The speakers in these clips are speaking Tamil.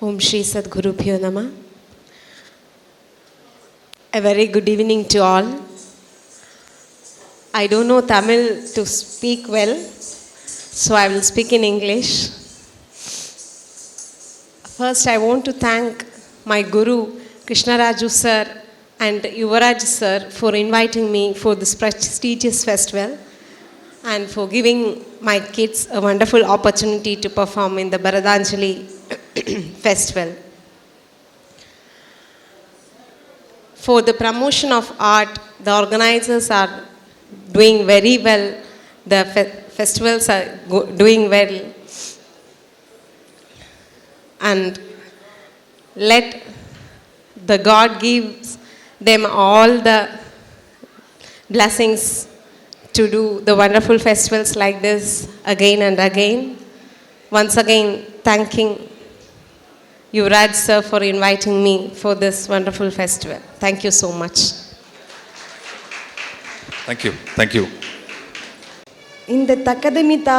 Om Shri Sadgurubhyo Namah. A very good evening to all. I don't know Tamil to speak well, so I will speak in English. First, I want to thank my Guru, Krishnaraju sir and Yuvaraj sir for inviting me for this prestigious festival and for giving my kids a wonderful opportunity to perform in the Bharadanjali festival. For the promotion of art, the organizers are doing very well. The festivals are doing well. And let the God gives them all the blessings to do the wonderful festivals like this again and again. Once again, thanking Yuvraj sir for inviting me for this wonderful festival. Thank you so much. Thank you. Thank you. இந்த தக்கதமிதா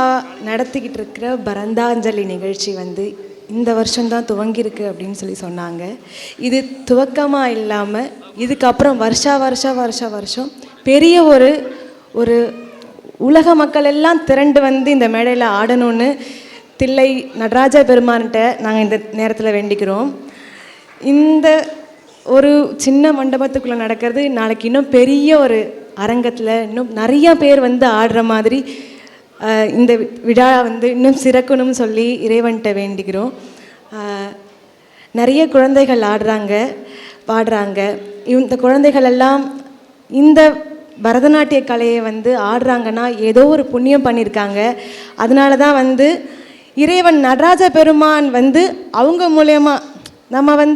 நடத்திக்கிட்டு இருக்கிற பரந்தாஞ்சலி நிகழ்ச்சி இந்த வருஷம்தான் துவங்கியிருக்கு அப்படின்னு சொன்னாங்க. இது துவக்கமாக இல்லாமல் இதுக்கப்புறம் வருஷம் பெரிய ஒரு உலக மக்கள் எல்லாம் திரண்டு இந்த மேடையில் ஆடணும்னு தில்லை நடராஜ பெருமான்கிட்ட நாங்கள் இந்த நேரத்தில் வேண்டிக்கிறோம். இந்த ஒரு சின்ன மண்டபத்துக்குள்ளே நடக்கிறது நாளைக்கு இன்னும் பெரிய ஒரு அரங்கத்தில் இன்னும் நிறையா பேர் ஆடுற மாதிரி இந்த விழா இன்னும் சிறக்கணும்னு சொல்லி இறைவன்கிட்ட வேண்டிக்கிறோம். நிறைய குழந்தைகள் ஆடுறாங்க, பாடுறாங்க. இந்த குழந்தைகள் எல்லாம் இந்த பரதநாட்டிய கலையை ஆடுறாங்கன்னா ஏதோ ஒரு புண்ணியம் பண்ணியிருக்காங்க. அதனால தான் இறைவன் நடராஜ பெருமான் அவங்க மூலயமா நம்ம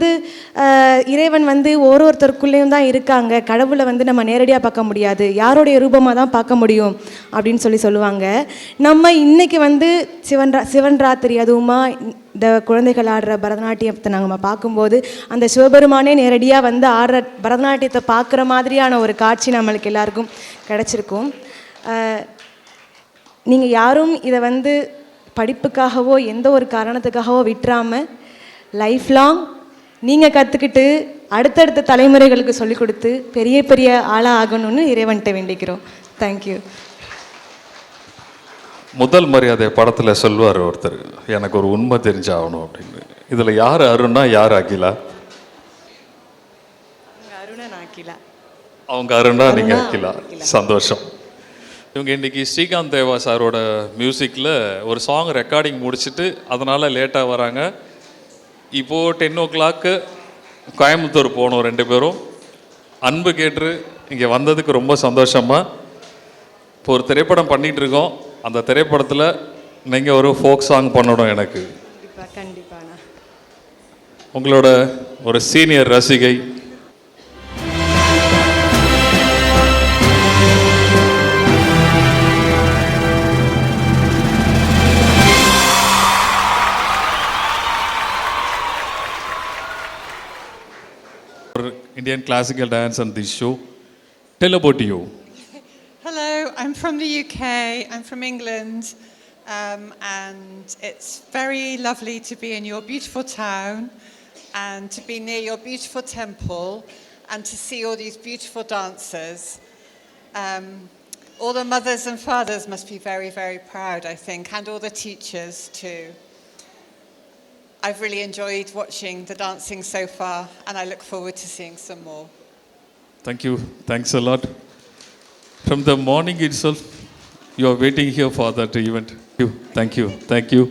இறைவன் ஒருத்தருக்குள்ளேயும் தான் இருக்காங்க. கடவுளை நம்ம நேரடியாக பார்க்க முடியாது, யாருடைய ரூபமாக தான் பார்க்க முடியும் அப்படின்னு சொல்லுவாங்க. நம்ம இன்றைக்கி சிவன் ராத்திரி அதுவுமா இந்த குழந்தைகள் ஆடுற பரதநாட்டியத்தை நாங்கள் பார்க்கும்போது அந்த சிவபெருமானே நேரடியாக ஆடுற பரதநாட்டியத்தை பார்க்குற மாதிரியான ஒரு காட்சி நம்மளுக்கு எல்லாருக்கும் கிடச்சிருக்கும். நீங்கள் யாரும் இதை படிப்புக்காகவோ எந்த ஒரு காரணத்துக்காகவோ விட்டுறாமல் லைஃப் லாங் நீங்கள் கற்றுக்கிட்டு அடுத்தடுத்த தலைமுறைகளுக்கு சொல்லிக் கொடுத்து பெரிய ஆளாக ஆகணும்னு இறைவன்கிட்ட வேண்டிக்கிறோம். தேங்க்யூ. முதல் மரியாதை படத்தில் சொல்லுவார் ஒருத்தர், எனக்கு ஒரு உண்மை தெரிஞ்சாகணும் அப்படின்னு. இதில் யார் அருணா, யார் அகிலா? அவங்க அருணா, நீங்கள் அகிலா. சந்தோஷம். இவங்க இன்றைக்கி ஸ்ரீகாந்த் தேவா சாரோட மியூசிக்கில் ஒரு சாங் ரெக்கார்டிங் முடிச்சுட்டு அதனால் லேட்டாக வராங்க. இப்போது 10 o'clock கோயம்புத்தூர் போகணும். 2 பேரும் அன்பு கேட்டு இங்கே வந்ததுக்கு ரொம்ப சந்தோஷமாக. இப்போ ஒரு திரைப்படம் பண்ணிகிட்ருக்கோம். அந்த திரைப்படத்தில் நீங்கள் ஒரு ஃபோக் சாங் பண்ணணும். எனக்கு கண்டிப்பாக உங்களோட ஒரு senior ரசிகை Indian classical dance and this show. Tell about you. Hello, I'm from the UK. I'm from England, and it's very lovely to be in your beautiful town and to be near your beautiful temple and to see all these beautiful dancers. All the mothers and fathers must be very, very proud, I think, and all the teachers too. I've really enjoyed watching the dancing so far, and I look forward to seeing some more. Thank you. Thanks a lot. From the morning itself, you are waiting here for that event. Thank you. Thank you.